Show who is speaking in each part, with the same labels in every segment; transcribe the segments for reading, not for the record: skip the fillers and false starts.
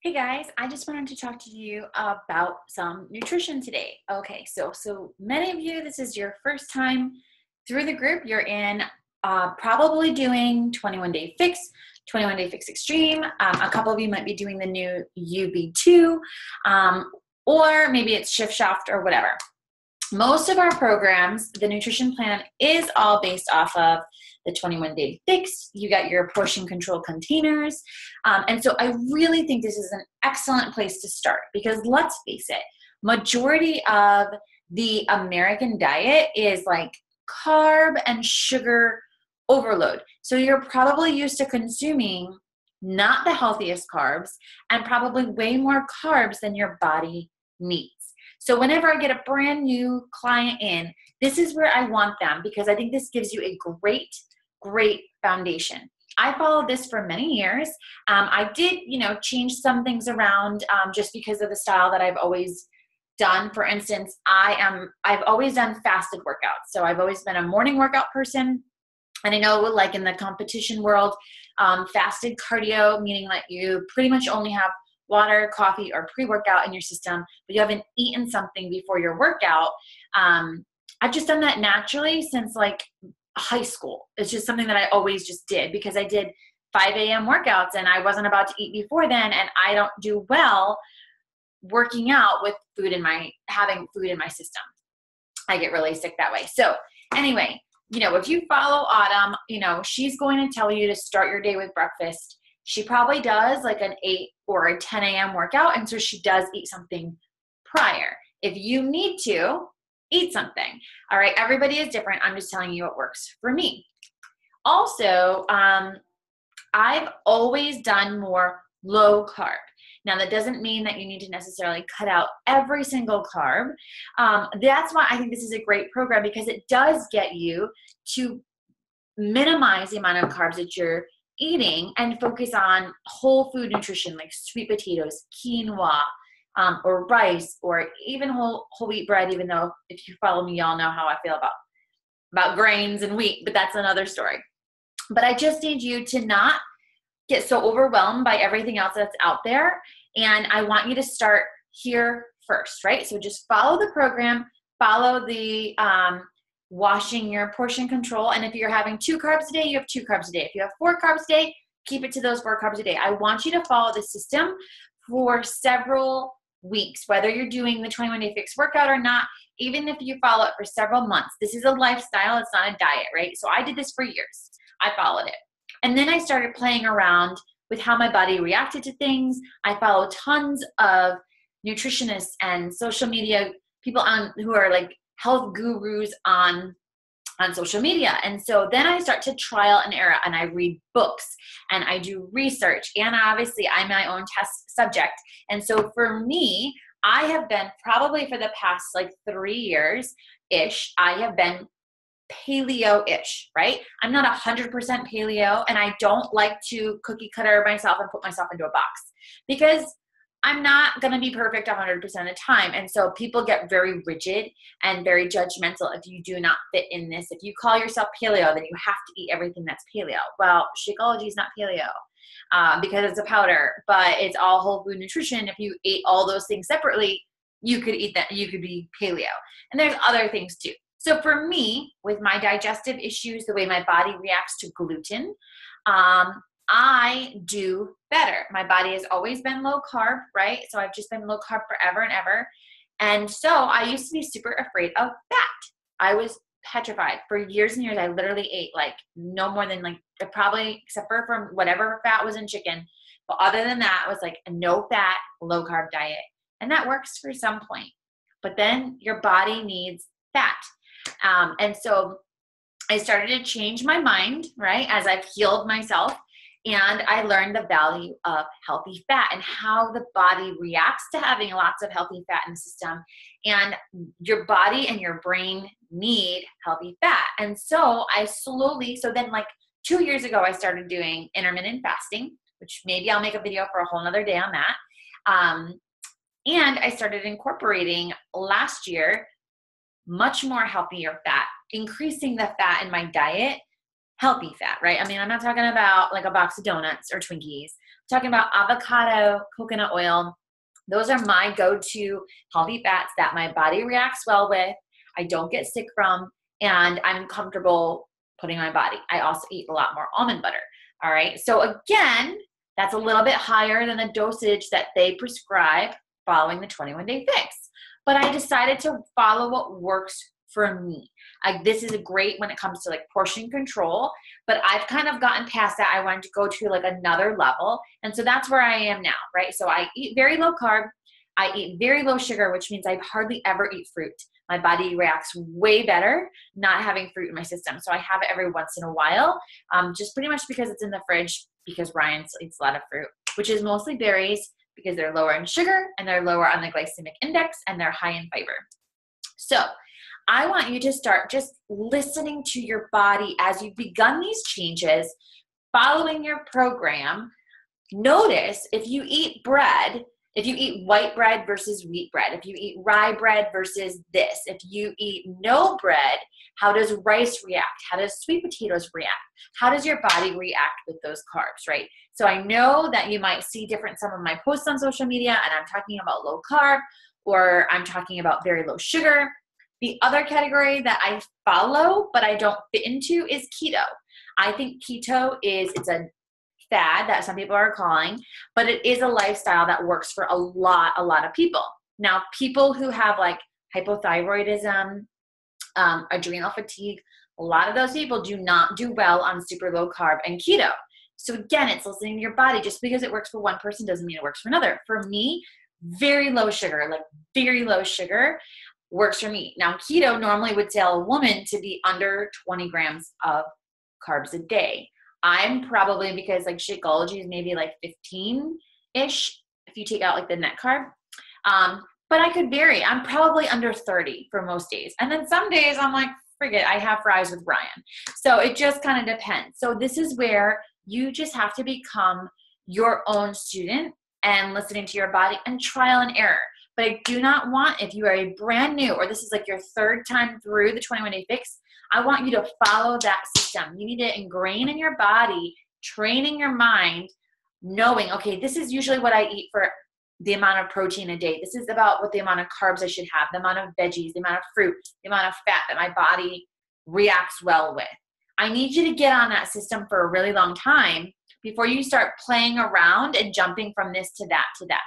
Speaker 1: Hey guys, I just wanted to talk to you about some nutrition today. Okay, so many of you, this is your first time through the group. You're in probably doing 21 Day Fix, 21 Day Fix Extreme. A couple of you might be doing the new UB2, or maybe it's Shift Shaft or whatever. Most of our programs, the nutrition plan is all based off of the 21 Day Fix. You got your portion control containers. And so I really think this is an excellent place to start because let's face it, majority of the American diet is like carb and sugar overload. So you're probably used to consuming not the healthiest carbs and probably way more carbs than your body needs. So whenever I get a brand new client in, this is where I want them because I think this gives you a great foundation. I followed this for many years. I did, change some things around just because of the style that I've always done. For instance, I've always done fasted workouts. So I've always been a morning workout person. And I know like in the competition world, fasted cardio, meaning that you pretty much only have water, coffee, or pre-workout in your system, but you haven't eaten something before your workout. I've just done that naturally since like high school. It's just something that I always just did because I did 5 a.m. workouts and I wasn't about to eat before then. And I don't do well working out with having food in my system. I get really sick that way. So anyway, if you follow Autumn, she's going to tell you to start your day with breakfast. She probably does like an 8 or a 10 a.m. workout. And so she does eat something prior. If you need to, eat something. All right. Everybody is different. I'm just telling you what works for me. Also, I've always done more low carb. Now, that doesn't mean that you need to necessarily cut out every single carb. That's why I think this is a great program because it does get you to minimize the amount of carbs that you're eating and focus on whole food nutrition like sweet potatoes, quinoa, or rice, or even whole wheat bread, even though if you follow me, y'all know how I feel about grains and wheat, but that's another story. But I just need you to not get so overwhelmed by everything else that's out there. And I want you to start here first, right? So just follow the program, follow the washing your portion control. And if you're having 2 carbs a day, you have 2 carbs a day. If you have 4 carbs a day, keep it to those 4 carbs a day. I want you to follow the system for several weeks, whether you're doing the 21 Day Fix workout or not, even if you follow it for several months. This is a lifestyle. It's not a diet, right? So I did this for years. I followed it. And then I started playing around with how my body reacted to things. I follow tons of nutritionists and social media people who are like health gurus on social media. And so then I start to trial and error and I read books and I do research. And obviously I'm my own test subject. And so for me, I have been probably for the past like 3 years-ish, I have been paleo-ish, right? I'm not 100% paleo and I don't like to cookie cutter myself and put myself into a box because I'm not going to be perfect 100% of the time. And so people get very rigid and very judgmental if you do not fit in this. If you call yourself paleo, then you have to eat everything that's paleo. Well, Shakeology is not paleo because it's a powder, but it's all whole food nutrition. If you ate all those things separately, you could eat that. You could be paleo. And there's other things too. So for me, with my digestive issues, the way my body reacts to gluten, I do better. My body has always been low carb, right? So I've just been low carb forever and ever. And so I used to be super afraid of fat. I was petrified for years and years. I literally ate like no more than like probably except for from whatever fat was in chicken. But other than that, it was like a no fat, low carb diet. And that works for some point. But then your body needs fat. And so I started to change my mind, right? As I've healed myself. And I learned the value of healthy fat and how the body reacts to having lots of healthy fat in the system. And your body and your brain need healthy fat. And so so then like 2 years ago, I started doing intermittent fasting, which maybe I'll make a video for a whole nother day on that. And I started incorporating last year much more healthier fat, increasing the fat in my diet. Healthy fat, right? I mean, I'm not talking about like a box of donuts or Twinkies. talking about avocado, coconut oil. Those are my go-to healthy fats that my body reacts well with, I don't get sick from, and I'm comfortable putting on my body. I also eat a lot more almond butter. All right. So again, that's a little bit higher than the dosage that they prescribe following the 21-day fix. But I decided to follow what works for me. This is a great when it comes to like portion control, but I've kind of gotten past that. I wanted to go to like another level. And so that's where I am now, right? So I eat very low carb. I eat very low sugar, which means I hardly ever eat fruit. My body reacts way better not having fruit in my system. So I have it every once in a while, just pretty much because it's in the fridge, because Ryan eats a lot of fruit, which is mostly berries because they're lower in sugar and they're lower on the glycemic index and they're high in fiber. So I want you to start just listening to your body as you've begun these changes, following your program. Notice if you eat bread, if you eat white bread versus wheat bread, if you eat rye bread versus this, if you eat no bread, how does rice react? How does sweet potatoes react? How does your body react with those carbs, right? So I know that you might see some of my posts on social media, and I'm talking about low carb, or I'm talking about very low sugar. The other category that I follow, but I don't fit into, is keto. I think keto it's a fad that some people are calling, but it is a lifestyle that works for a lot of people. Now, people who have like hypothyroidism, adrenal fatigue, a lot of those people do not do well on super low carb and keto. So again, it's listening to your body. Just because it works for one person doesn't mean it works for another. For me, very low sugar works for me. Now, keto normally would tell a woman to be under 20 grams of carbs a day. I'm probably, because like Shakeology is maybe like 15-ish if you take out like the net carb. But I could vary. I'm probably under 30 for most days. And then some days I'm like, forget, I have fries with Brian. So it just kind of depends. So this is where you just have to become your own student and listening to your body and trial and error. But I do not want, if you are a brand new, or this is like your third time through the 21-day fix, I want you to follow that system. You need to ingrain in your body, training your mind, knowing, okay, this is usually what I eat for the amount of protein a day. This is about what the amount of carbs I should have, the amount of veggies, the amount of fruit, the amount of fat that my body reacts well with. I need you to get on that system for a really long time before you start playing around and jumping from this to that to that.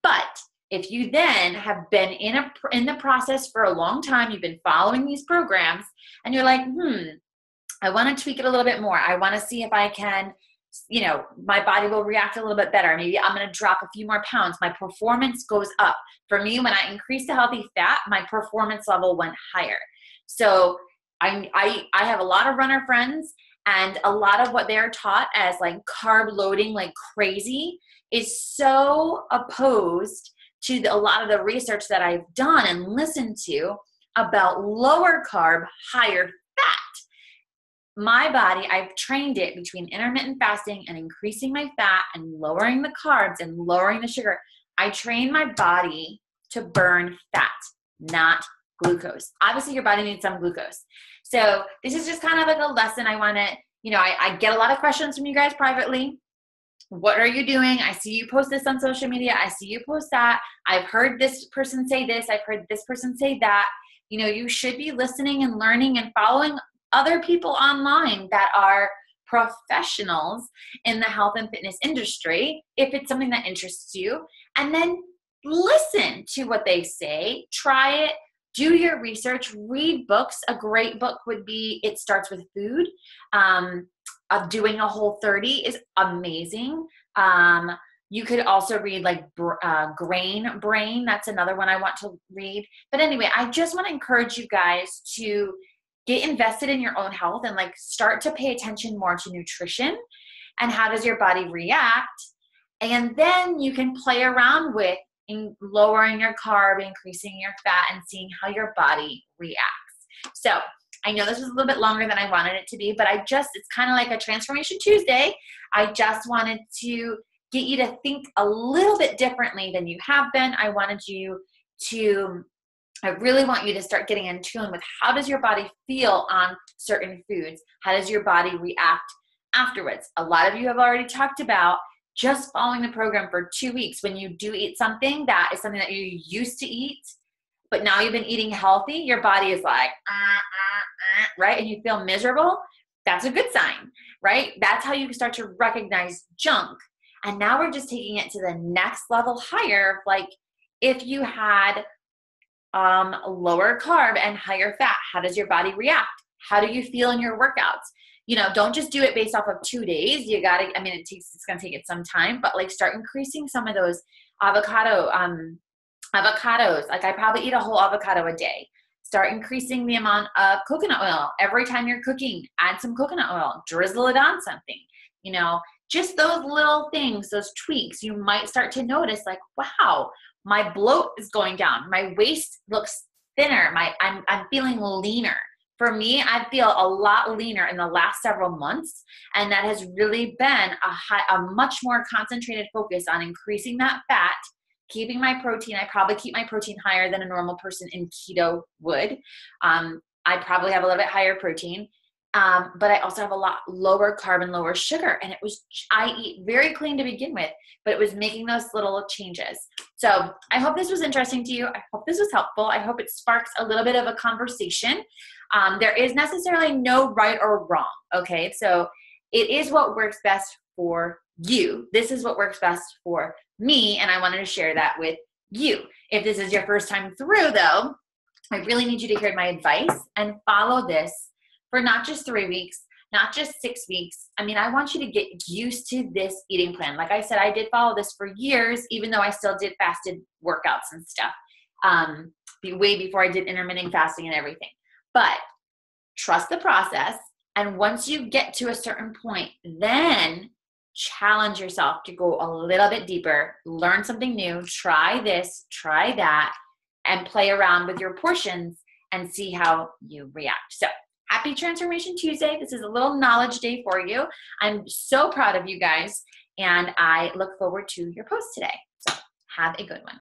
Speaker 1: But if you then have been in the process for a long time, you've been following these programs, and you're like, I want to tweak it a little bit more. I want to see if I can, my body will react a little bit better. Maybe I'm going to drop a few more pounds. My performance goes up. For me, when I increased the healthy fat, my performance level went higher. So I have a lot of runner friends, and a lot of what they're taught as like carb loading like crazy is so opposed to a lot of the research that I've done and listened to about lower carb, higher fat. My body, I've trained it between intermittent fasting and increasing my fat and lowering the carbs and lowering the sugar. I train my body to burn fat, not glucose. Obviously, your body needs some glucose. So this is just kind of like a lesson I want to, I get a lot of questions from you guys privately. What are you doing? I see you post this on social media. I see you post that. I've heard this person say this. I've heard this person say that. You should be listening and learning and following other people online that are professionals in the health and fitness industry, if it's something that interests you, and then listen to what they say, try it, do your research, read books. A great book would be It Starts With Food. Doing a Whole30 is amazing. You could also read like Grain Brain. That's another one I want to read. But anyway, I just want to encourage you guys to get invested in your own health and like start to pay attention more to nutrition and how does your body react. And then you can play around with lowering your carb, increasing your fat, and seeing how your body reacts. So I know this was a little bit longer than I wanted it to be, but it's kind of like a Transformation Tuesday. I just wanted to get you to think a little bit differently than you have been. I really want you to start getting in tune with how does your body feel on certain foods? How does your body react afterwards? A lot of you have already talked about just following the program for 2 weeks, when you do eat something that is something that you used to eat, but now you've been eating healthy, your body is like, right? And you feel miserable. That's a good sign, right? That's how you start to recognize junk. And now we're just taking it to the next level higher. Like if you had lower carb and higher fat, how does your body react? How do you feel in your workouts? You know, don't just do it based off of 2 days. You got to, I mean, it's going to take it some time, but like start increasing some of those avocados. Like I probably eat a whole avocado a day. Start increasing the amount of coconut oil. Every time you're cooking, add some coconut oil, drizzle it on something, you know, just those little things, those tweaks, you might start to notice like, wow, my bloat is going down. My waist looks thinner. I'm feeling leaner. For me, I feel a lot leaner in the last several months, and that has really been a much more concentrated focus on increasing that fat, keeping my protein. I probably keep my protein higher than a normal person in keto would. I probably have a little bit higher protein, but I also have a lot lower carb and lower sugar. And I eat very clean to begin with, but it was making those little changes. So I hope this was interesting to you. I hope this was helpful. I hope it sparks a little bit of a conversation. There is necessarily no right or wrong, okay? So it is what works best for you. This is what works best for me, and I wanted to share that with you. If this is your first time through, though, I really need you to hear my advice and follow this for not just 3 weeks, not just 6 weeks. I mean, I want you to get used to this eating plan. Like I said, I did follow this for years, even though I still did fasted workouts and stuff, way before I did intermittent fasting and everything. But trust the process. And once you get to a certain point, then challenge yourself to go a little bit deeper, learn something new, try this, try that, and play around with your portions and see how you react. So happy Transformation Tuesday. This is a little knowledge day for you. I'm so proud of you guys, and I look forward to your post today. So have a good one.